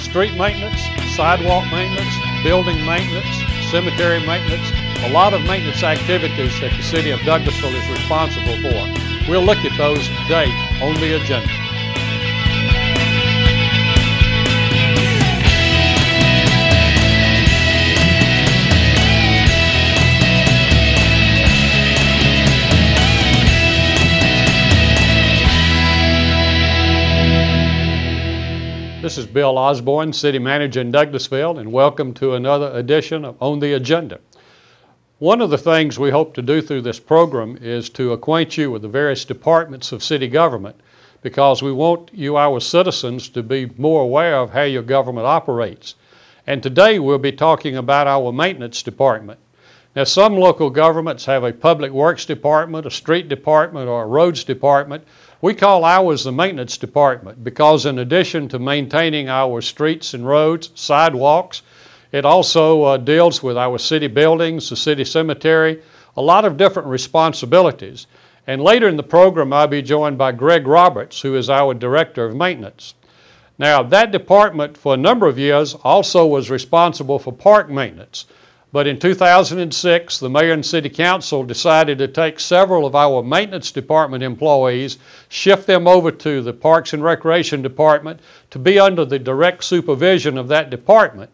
street maintenance, sidewalk maintenance, building maintenance, cemetery maintenance, a lot of maintenance activities that the City of Douglasville is responsible for. We'll look at those today on the agenda. This is Bill Osborne, City Manager in Douglasville, and welcome to another edition of On the Agenda. One of the things we hope to do through this program is to acquaint you with the various departments of city government, because we want you, our citizens, to be more aware of how your government operates. And today we'll be talking about our maintenance department. Now, some local governments have a public works department, a street department, or a roads department. We call ours the maintenance department because in addition to maintaining our streets and roads, sidewalks, it also deals with our city buildings, the city cemetery, a lot of different responsibilities. And later in the program, I'll be joined by Greg Roberts, who is our Director of Maintenance. Now, that department for a number of years also was responsible for park maintenance. But in 2006, the Mayor and City Council decided to take several of our maintenance department employees, shift them over to the Parks and Recreation Department to be under the direct supervision of that department.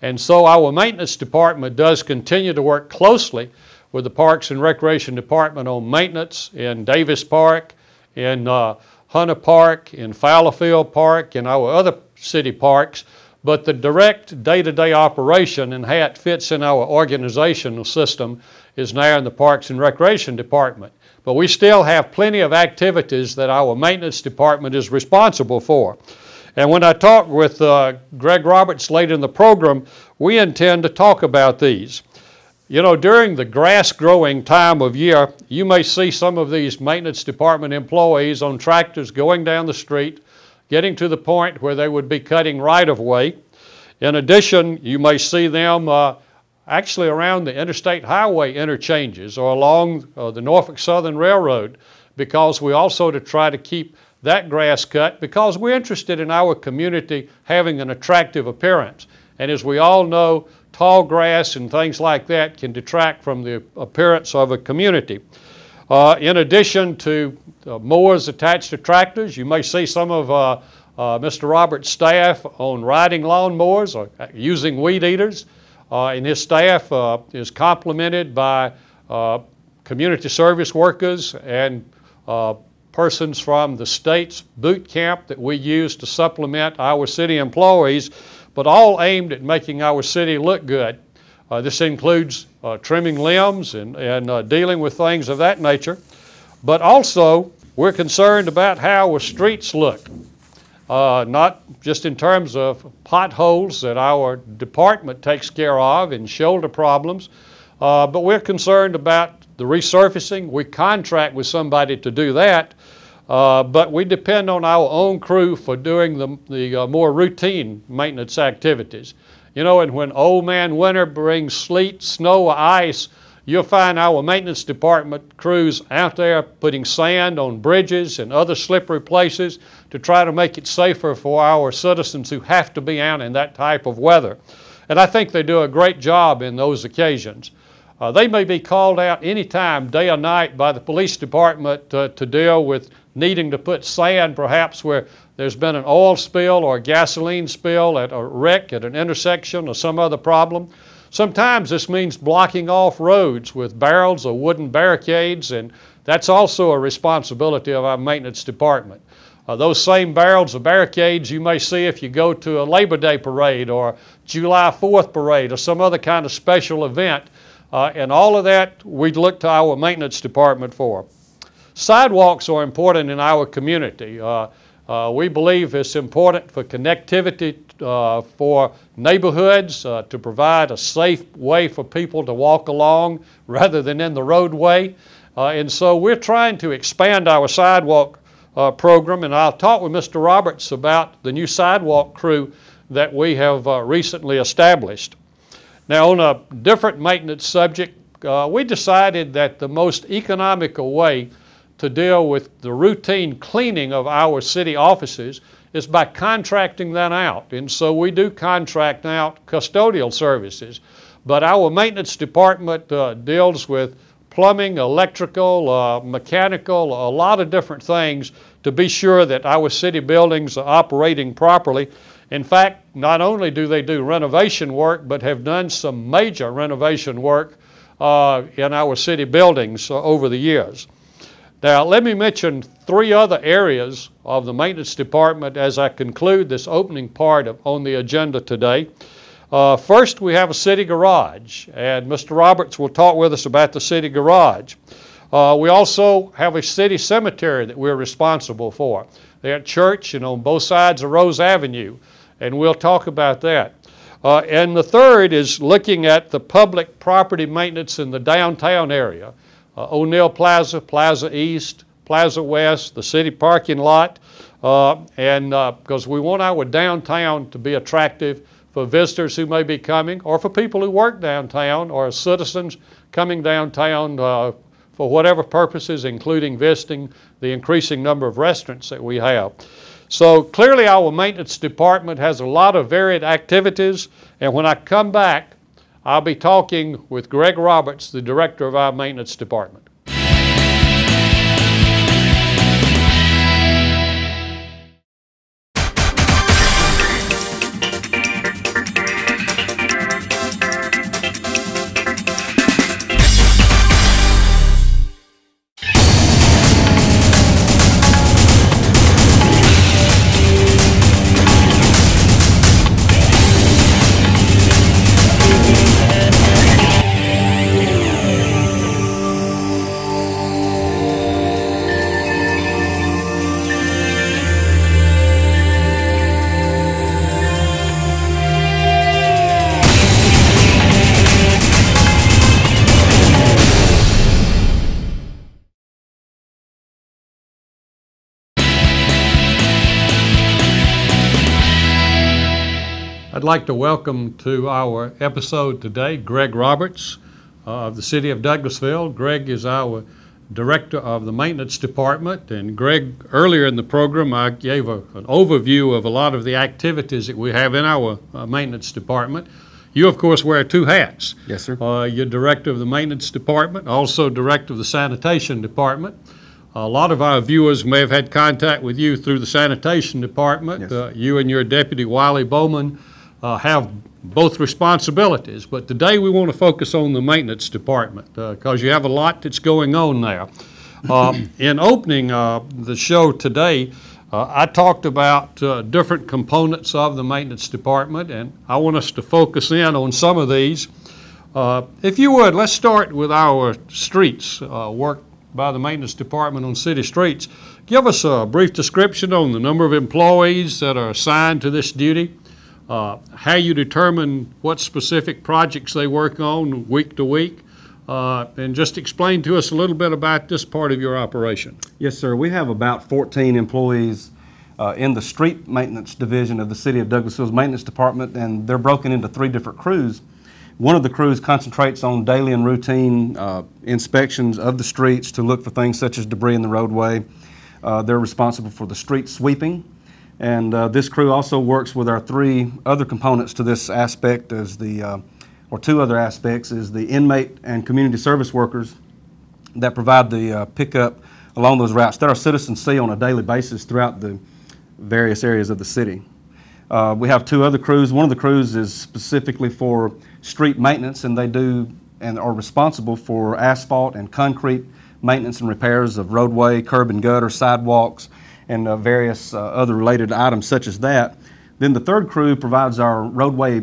And so our maintenance department does continue to work closely with the Parks and Recreation Department on maintenance in Davis Park, in Hunter Park, in Fowlerfield Park, and our other city parks. But the direct day-to-day operation and how it fits in our organizational system is now in the Parks and Recreation Department. But we still have plenty of activities that our maintenance department is responsible for. And when I talk with Greg Roberts later in the program, we intend to talk about these. You know, during the grass growing time of year, you may see some of these maintenance department employees on tractors going down the street, getting to the point where they would be cutting right-of-way. In addition, you may see them actually around the interstate highway interchanges or along the Norfolk Southern Railroad, because we also try to keep that grass cut because we're interested in our community having an attractive appearance. And as we all know, tall grass and things like that can detract from the appearance of a community. In addition to mowers attached to tractors, you may see some of Mr. Roberts' staff on riding lawn mowers or using weed eaters. And his staff is complemented by community service workers and persons from the state's boot camp that we use to supplement our city employees, but all aimed at making our city look good. This includes trimming limbs and dealing with things of that nature. But also, we're concerned about how our streets look, not just in terms of potholes that our department takes care of and shoulder problems, but we're concerned about the resurfacing. We contract with somebody to do that, but we depend on our own crew for doing the more routine maintenance activities. You know, and when old man winter brings sleet, snow, or ice, you'll find our maintenance department crews out there putting sand on bridges and other slippery places to try to make it safer for our citizens who have to be out in that type of weather. And I think they do a great job in those occasions. They may be called out anytime, day or night, by the police department to deal with needing to put sand perhaps where there's been an oil spill or a gasoline spill at a wreck at an intersection or some other problem. Sometimes this means blocking off roads with barrels or wooden barricades, and that's also a responsibility of our maintenance department. Those same barrels or barricades you may see if you go to a Labor Day parade or July 4th parade or some other kind of special event, and all of that we look to our maintenance department for. Sidewalks are important in our community. We believe it's important for connectivity for neighborhoods, to provide a safe way for people to walk along rather than in the roadway. And so we're trying to expand our sidewalk program, and I'll talk with Mr. Roberts about the new sidewalk crew that we have recently established. Now, on a different maintenance subject, we decided that the most economical way to deal with the routine cleaning of our city offices is by contracting that out. And so we do contract out custodial services. But our maintenance department deals with plumbing, electrical, mechanical, a lot of different things to be sure that our city buildings are operating properly. In fact, not only do they do renovation work, but have done some major renovation work in our city buildings over the years. Now, let me mention 3 other areas of the maintenance department as I conclude this opening part on the agenda today. First, we have a city garage, and Mr. Roberts will talk with us about the city garage. We also have a city cemetery that we're responsible for. They're at Church and on both sides of Rose Avenue, and we'll talk about that. And the third is looking at the public property maintenance in the downtown area. O'Neill Plaza, Plaza East, Plaza West, the city parking lot, and because we want our downtown to be attractive for visitors who may be coming, or for people who work downtown, or citizens coming downtown for whatever purposes, including visiting the increasing number of restaurants that we have. So clearly our maintenance department has a lot of varied activities, and when I come back, I'll be talking with Greg Roberts, the director of our maintenance department. I'd like to welcome to our episode today Greg Roberts of the City of Douglasville. Greg is our Director of the Maintenance Department, and Greg, earlier in the program I gave an overview of a lot of the activities that we have in our Maintenance Department. You, of course, wear 2 hats. Yes, sir. You're Director of the Maintenance Department, also Director of the Sanitation Department. A lot of our viewers may have had contact with you through the Sanitation Department. Yes. You and your Deputy Wiley Bowman have both responsibilities, but today we want to focus on the maintenance department because you have a lot that's going on there. In opening the show today, I talked about different components of the maintenance department, and I want us to focus in on some of these. If you would, let's start with our streets, work by the maintenance department on city streets. Give us a brief description on the number of employees that are assigned to this duty, how you determine what specific projects they work on week to week, and just explain to us a little bit about this part of your operation. Yes, sir. We have about 14 employees in the street maintenance division of the City of Douglasville's maintenance department, and they're broken into 3 different crews. One of the crews concentrates on daily and routine inspections of the streets to look for things such as debris in the roadway. They're responsible for the street sweeping. And this crew also works with our 3 other components to this aspect, as or 2 other aspects, is the inmate and community service workers that provide the pickup along those routes that our citizens see on a daily basis throughout the various areas of the city. We have 2 other crews. One of the crews is specifically for street maintenance, and they do and are responsible for asphalt and concrete maintenance and repairs of roadway, curb and gutter, sidewalks, and various other related items such as that. Then the 3rd crew provides our roadway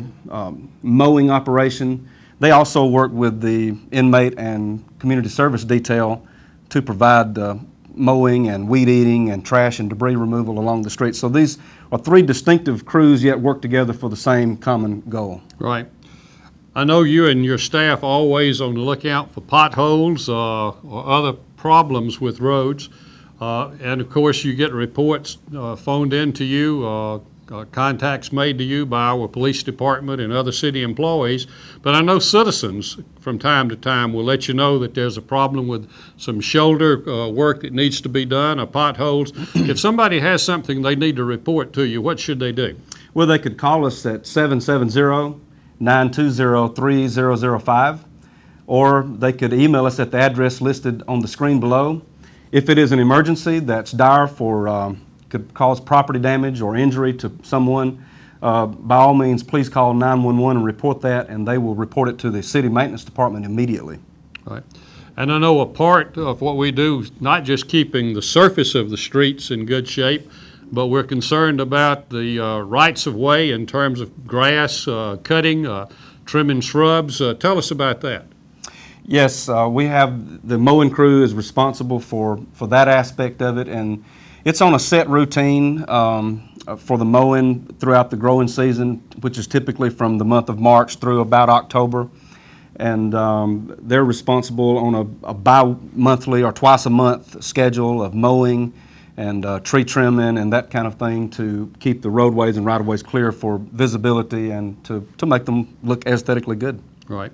mowing operation. They also work with the inmate and community service detail to provide mowing and weed eating and trash and debris removal along the streets. So these are 3 distinctive crews yet work together for the same common goal. Right. I know you and your staff are always on the lookout for potholes or other problems with roads. And of course you get reports phoned in to you contacts made to you by our police department and other city employees, but I know citizens from time to time will let you know that there's a problem with some shoulder work that needs to be done, or potholes. If somebody has something they need to report to you, what should they do? Well, they could call us at 770-920-3005, or they could email us at the address listed on the screen below. If it is an emergency that's dire could cause property damage or injury to someone, by all means, please call 911 and report that, and they will report it to the city maintenance department immediately. Right. And I know a part of what we do is not just keeping the surface of the streets in good shape, but we're concerned about the rights of way in terms of grass, cutting, trimming shrubs. Tell us about that. Yes, we have the mowing crew is responsible for that aspect of it, and it's on a set routine for the mowing throughout the growing season, which is typically from the month of March through about October. And they're responsible on a bi-monthly or twice a month schedule of mowing and tree trimming and that kind of thing to keep the roadways and right-of-ways clear for visibility and to make them look aesthetically good. Right.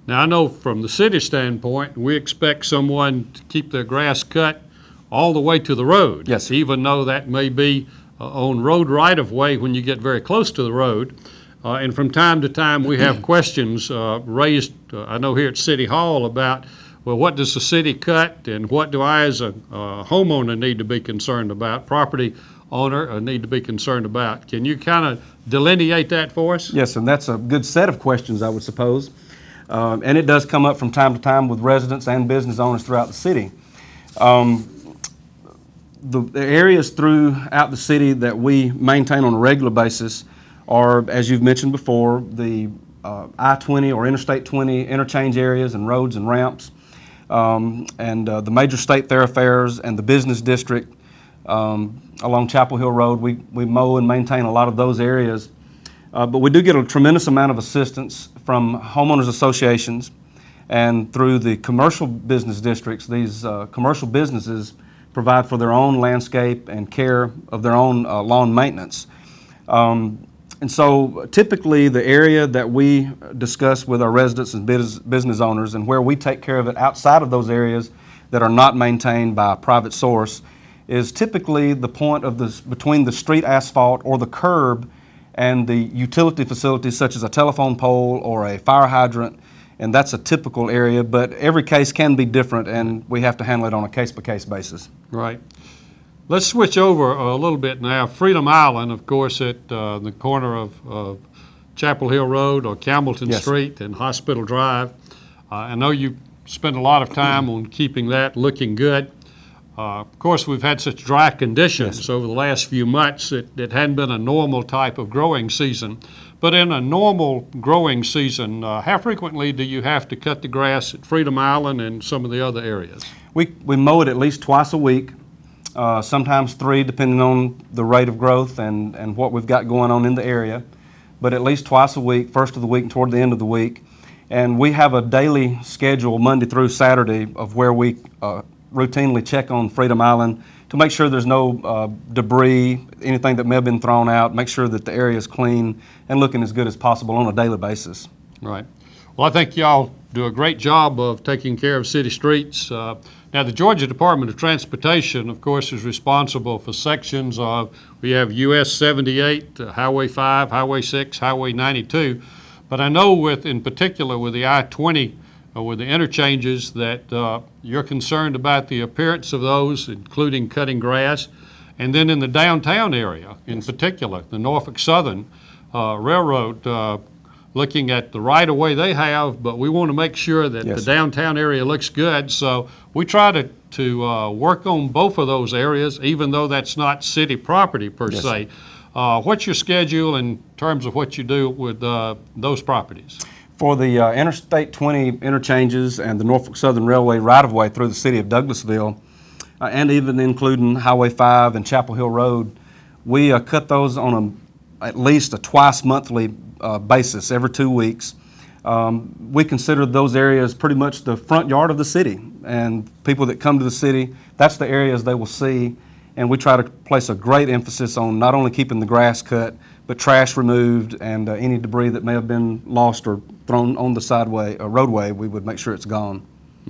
Now, I know from the city standpoint, we expect someone to keep their grass cut all the way to the road. Yes. Even though that may be on road right-of-way when you get very close to the road. And from time to time, we have questions raised, I know here at City Hall, about, well, what does the city cut and what do I as a homeowner need to be concerned about, property owner need to be concerned about. Can you kind of delineate that for us? Yes, and that's a good set of questions, I would suppose. And it does come up from time to time with residents and business owners throughout the city. The areas throughout the city that we maintain on a regular basis are, as you've mentioned before, the I-20 or Interstate 20 interchange areas and roads and ramps, and the major state thoroughfares and the business district along Chapel Hill Road. We mow and maintain a lot of those areas, but we do get a tremendous amount of assistance from homeowners associations and through the commercial business districts. These commercial businesses provide for their own landscape and care of their own lawn maintenance. And so typically the area that we discuss with our residents and business owners and where we take care of it outside of those areas that are not maintained by a private source is typically the point of between the street asphalt or the curb and the utility facilities such as a telephone pole or a fire hydrant, and that's a typical area, but every case can be different and we have to handle it on a case-by-case basis. Right. Let's switch over a little bit now. Freedom Island, of course, at the corner of Chapel Hill Road or Campbellton Yes. Street and Hospital Drive. I know you spend a lot of time on keeping that looking good. Of course, we've had such dry conditions Yes. over the last few months that it hadn't been a normal type of growing season. But in a normal growing season, how frequently do you have to cut the grass at Freedom Island and some of the other areas? We mow it at least twice a week, sometimes 3 depending on the rate of growth and what we've got going on in the area, but at least twice a week, first of the week and toward the end of the week. And we have a daily schedule Monday through Saturday of where we routinely check on Freedom Island to make sure there's no debris, anything that may have been thrown out, make sure that the area is clean and looking as good as possible on a daily basis. Right. Well, I think y'all do a great job of taking care of city streets. Now, the Georgia Department of Transportation, of course, is responsible for sections of, we have US 78, Highway 5, Highway 6, Highway 92. But I know in particular with the I-20, with the interchanges, that you're concerned about the appearance of those, including cutting grass. And then in the downtown area, in particular, the Norfolk Southern Railroad, looking at the right-of-way they have, but we want to make sure that Yes. the downtown area looks good. So we try to work on both of those areas, even though that's not city property per Yes. se. What's your schedule in terms of what you do with those properties? For the Interstate 20 interchanges and the Norfolk Southern Railway right-of-way through the city of Douglasville, and even including Highway 5 and Chapel Hill Road, we cut those on at least a twice monthly basis, every 2 weeks. We consider those areas pretty much the front yard of the city, and people that come to the city, that's the areas they will see. and we try to place a great emphasis on not only keeping the grass cut, but trash removed and any debris that may have been lost or thrown on the roadway, we would make sure it's gone.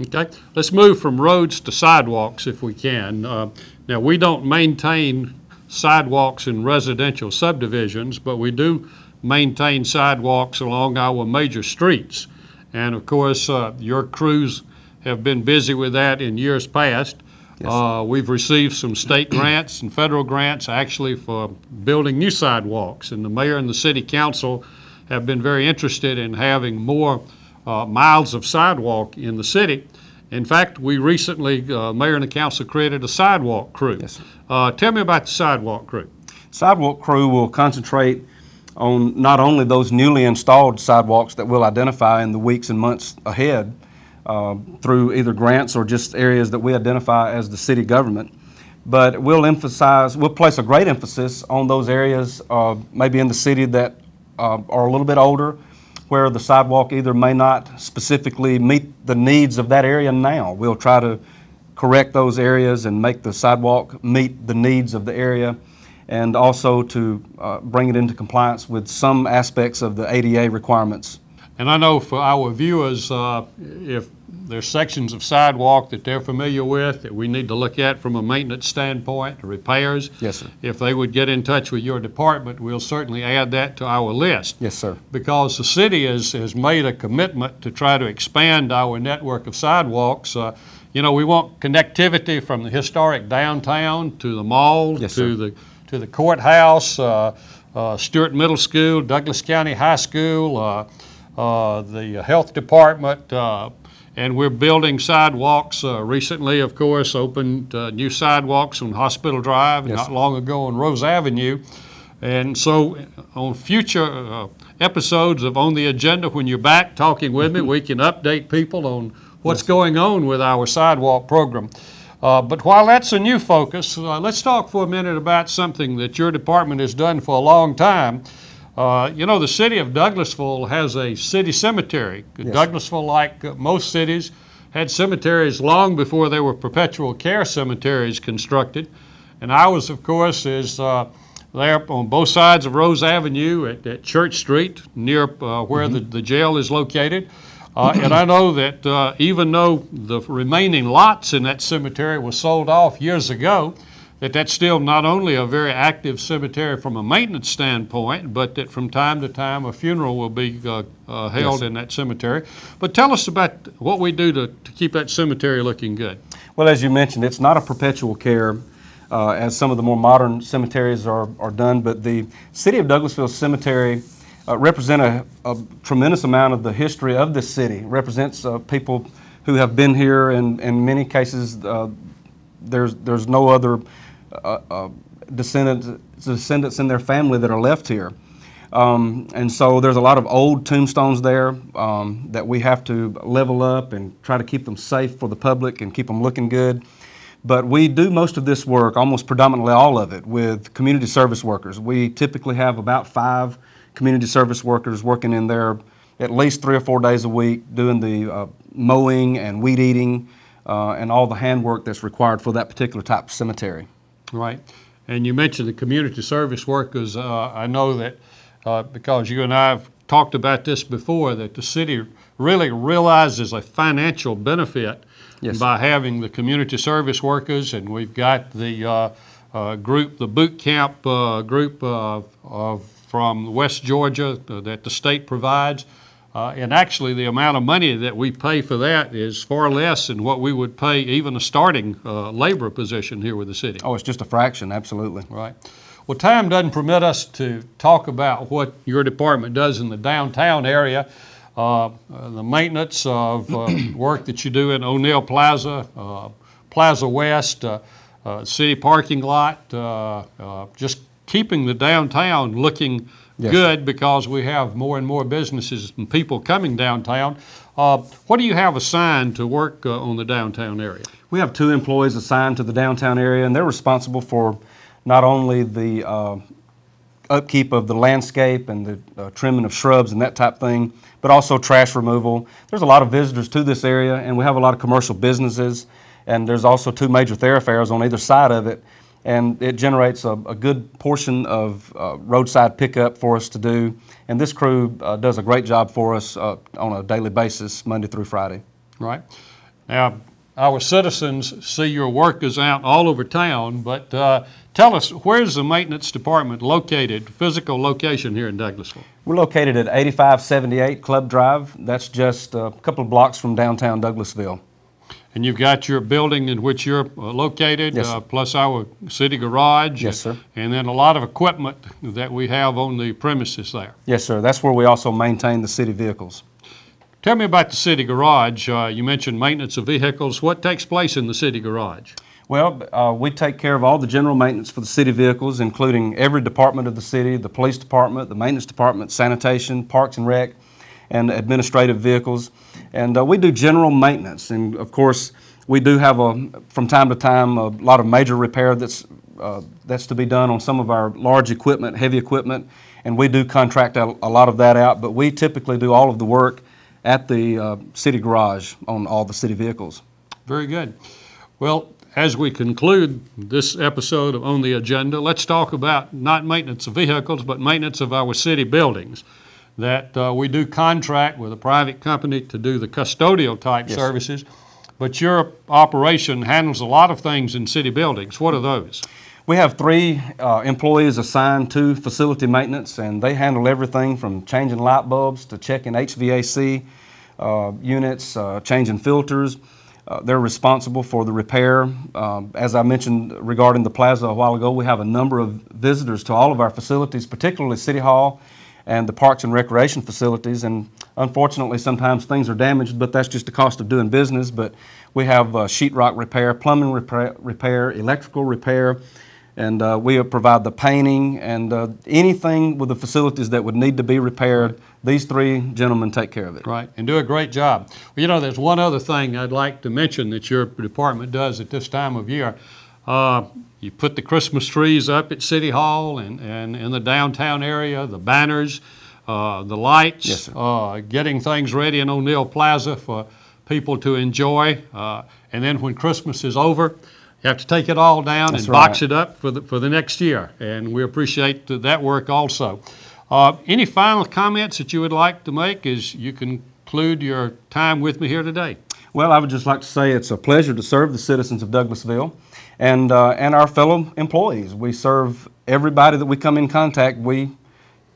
Okay, let's move from roads to sidewalks if we can. Now, we don't maintain sidewalks in residential subdivisions, but we do maintain sidewalks along our major streets. And of course, your crews have been busy with that in years past. Yes. We've received some state grants and federal grants actually for building new sidewalks, and the mayor and the city council have been very interested in having more miles of sidewalk in the city. In fact, we recently, mayor and the council created a sidewalk crew. Yes. Tell me about the sidewalk crew. Sidewalk crew will concentrate on not only those newly installed sidewalks that we'll identify in the weeks and months ahead through either grants or just areas that we identify as the city government, but we'll place a great emphasis on those areas maybe in the city that are a little bit older, where the sidewalk either may not specifically meet the needs of that area now. We'll try to correct those areas and make the sidewalk meet the needs of the area, and also to bring it into compliance with some aspects of the ADA requirements. And I know for our viewers, if there's sections of sidewalk that they're familiar with that we need to look at from a maintenance standpoint, repairs. Yes, sir. If they would get in touch with your department, we'll certainly add that to our list. Yes, sir. Because the city has made a commitment to try to expand our network of sidewalks. You know, we want connectivity from the historic downtown to the mall, yes, to the courthouse, Stewart Middle School, Douglas County High School, the health department, and we're building sidewalks. Recently, of course, opened new sidewalks on Hospital Drive, yes, not long ago on Rose Avenue. And so on future episodes of On the Agenda, when you're back talking with me, we can update people on what's, yes, going on with our sidewalk program. But while that's a new focus, let's talk for a minute about something that your department has done for a long time. You know, the city of Douglasville has a city cemetery. Yes. Douglasville, like most cities, had cemeteries long before there were perpetual care cemeteries constructed. And ours, of course, is there on both sides of Rose Avenue at Church Street, near where the jail is located. And I know that even though the remaining lots in that cemetery were sold off years ago, that's still not only a very active cemetery from a maintenance standpoint, but that from time to time a funeral will be held, yes, in that cemetery. But tell us about what we do to keep that cemetery looking good. Well, as you mentioned, it's not a perpetual care as some of the more modern cemeteries are done, but the City of Douglasville Cemetery represent a tremendous amount of the history of this city. It represents people who have been here, and in many cases there's no other descendants in their family that are left here. And so there's a lot of old tombstones there that we have to level up and try to keep them safe for the public and keep them looking good. But we do most of this work, almost predominantly all of it, with community service workers. We typically have about 5 community service workers working in there at least 3 or 4 days a week, doing the mowing and weed eating and all the handwork that's required for that particular type of cemetery. Right. And you mentioned the community service workers. I know that because you and I have talked about this before, that the city really realizes a financial benefit, yes, by having the community service workers, and we've got the group, the boot camp group from West Georgia that the state provides. And actually the amount of money that we pay for that is far less than what we would pay even a starting labor position here with the city. Oh, it's just a fraction, absolutely. Right. Well, time doesn't permit us to talk about what your department does in the downtown area. The maintenance of work that you do in O'Neill Plaza, Plaza West, city parking lot, just keeping the downtown looking, yes, good, because we have more and more businesses and people coming downtown. What do you have assigned to work on the downtown area? We have 2 employees assigned to the downtown area, and they're responsible for not only the upkeep of the landscape and the trimming of shrubs and that type of thing, but also trash removal. There's a lot of visitors to this area, and we have a lot of commercial businesses, and there's also 2 major thoroughfares on either side of it. and it generates a good portion of roadside pickup for us to do. And this crew does a great job for us on a daily basis, Monday through Friday. Right. Now, our citizens see your workers out all over town, but tell us, where's the maintenance department located, physical location here in Douglasville? We're located at 8578 Club Drive. That's just a couple of blocks from downtown Douglasville. And you've got your building in which you're located, Yes, sir. plus our city garage. Yes, sir. And then a lot of equipment that we have on the premises there. Yes, sir. That's where we also maintain the city vehicles. Tell me about the city garage. You mentioned maintenance of vehicles. What takes place in the city garage? Well, we take care of all the general maintenance for the city vehicles, including every department of the city, the police department, the maintenance department, sanitation, parks and rec, and administrative vehicles. And we do general maintenance. And of course, we do have, from time to time, a lot of major repair that's to be done on some of our large equipment, heavy equipment, and we do contract a lot of that out. But we typically do all of the work at the city garage on all the city vehicles. Very good. Well, as we conclude this episode of On the Agenda, let's talk about not maintenance of vehicles, but maintenance of our city buildings. That we do contract with a private company to do the custodial type Yes, services, but your operation handles a lot of things in city buildings. What are those? We have 3 employees assigned to facility maintenance, and they handle everything from changing light bulbs to checking HVAC units, changing filters. They're responsible for the repair. As I mentioned regarding the plaza a while ago, we have a number of visitors to all of our facilities, particularly City Hall and the Parks and Recreation facilities. And unfortunately, sometimes things are damaged, but that's just the cost of doing business. But we have sheetrock repair, plumbing repair, electrical repair, and we provide the painting and anything with the facilities that would need to be repaired. These 3 gentlemen take care of it. Right, and do a great job. Well, you know, there's one other thing I'd like to mention that your department does at this time of year. You put the Christmas trees up at City Hall and in the downtown area, the banners, the lights, Yes, sir. Getting things ready in O'Neill Plaza for people to enjoy. And then when Christmas is over, you have to take it all down That's and box right. it up for the next year. And we appreciate that work also. Any final comments that you would like to make as you conclude your time with me here today? Well, I would just like to say it's a pleasure to serve the citizens of Douglasville and our fellow employees. We serve everybody that we come in contact. We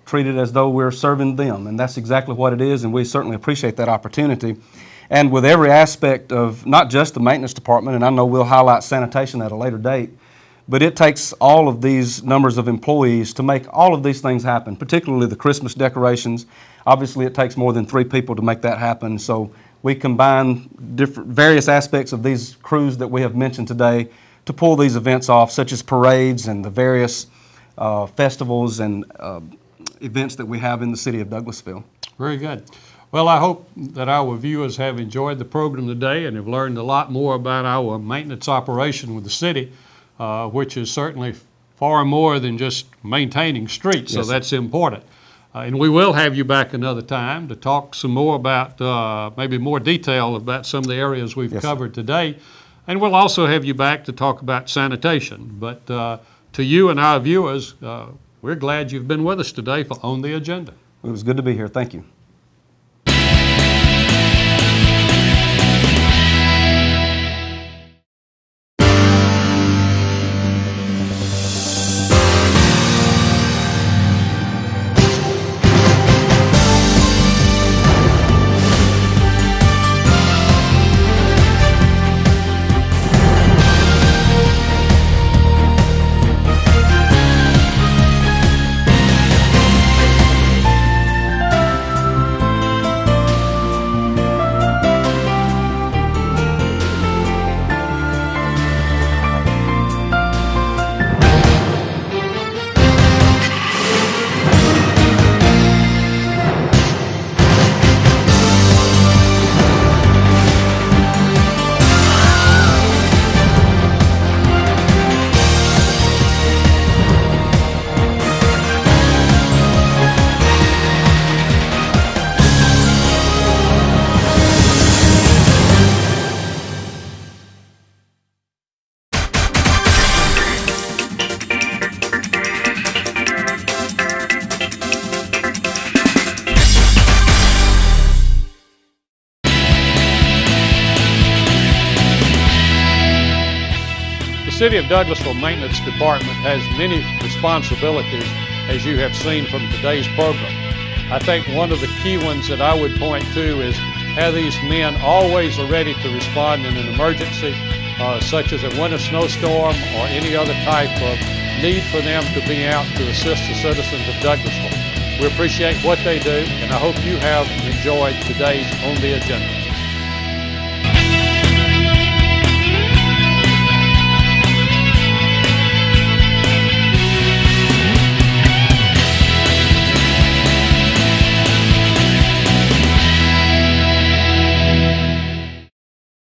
treat it as though we're serving them, and that's exactly what it is, and we certainly appreciate that opportunity. And with every aspect of not just the maintenance department, and I know we'll highlight sanitation at a later date, but it takes all of these numbers of employees to make all of these things happen, particularly the Christmas decorations. Obviously, it takes more than 3 people to make that happen, so we combine various aspects of these crews that we have mentioned today to pull these events off, such as parades and the various festivals and events that we have in the city of Douglasville. Very good. Well, I hope that our viewers have enjoyed the program today and have learned a lot more about our maintenance operation with the city, which is certainly far more than just maintaining streets, so Yes, sir. that's important. And we will have you back another time to talk some more about, maybe more detail about some of the areas we've Yes, sir. covered today. And we'll also have you back to talk about sanitation. But to you and our viewers, we're glad you've been with us today for On the Agenda. It was good to be here. Thank you. City of Douglasville Maintenance Department has many responsibilities, as you have seen from today's program. I think one of the key ones that I would point to is how these men always are ready to respond in an emergency, such as a winter snowstorm or any other type of need for them to be out to assist the citizens of Douglasville. We appreciate what they do, and I hope you have enjoyed today's On the Agenda.